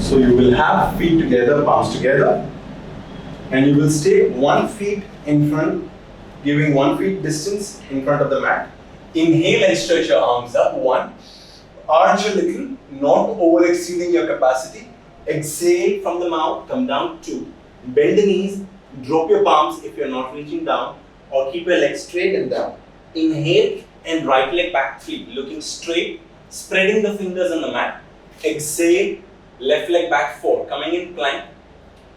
So you will have feet together, palms together, and you will stay 1 foot in front, giving 1 foot distance in front of the mat. Inhale and stretch your arms up. 1. Arch a little, not over exceeding your capacity. Exhale from the mouth, come down. 2. Bend the knees, drop your palms if you're not reaching down, or keep your legs straight and down. Inhale and right leg back 3, looking straight, spreading the fingers on the mat. Exhale, left leg back 4, coming in plank.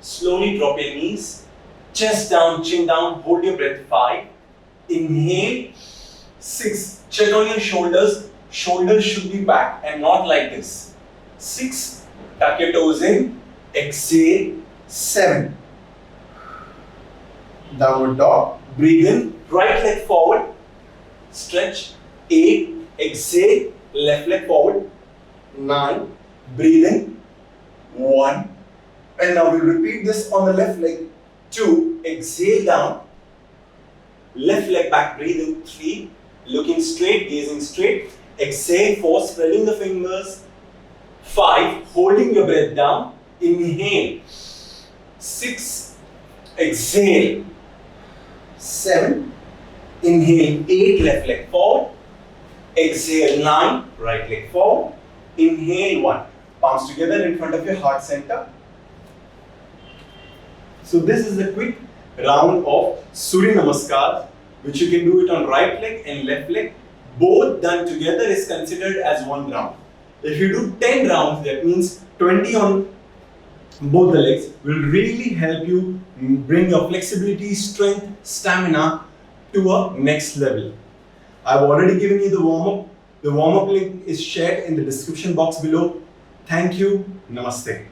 Slowly drop your knees, chest down, chin down, hold your breath. 5. Inhale. 6. Check on your shoulders. Shoulders should be back and not like this. 6. Tuck your toes in. Exhale. 7. Downward dog. Breathe in. Right leg forward. Stretch. 8. Exhale. Left leg forward. 9. Breathe in. 1. And now we'll repeat this on the left leg. 2. Exhale down. Left leg back. Breathe in. 3. Looking straight, gazing straight. Exhale. 4. Spreading the fingers. 5. Holding your breath down. Inhale. 6. Exhale. 7. Inhale. 8. Left leg forward. Exhale. 9. Right leg forward. Inhale. 1. Palms together in front of your heart center. So this is a quick round of Surya Namaskar, which you can do it on right leg and left leg. Both done together is considered as 1 round. If you do 10 rounds, that means 20 on both the legs, will really help you bring your flexibility, strength, stamina to a next level. I've already given you the warm-up. The warm-up link is shared in the description box below. Thank you. Namaste.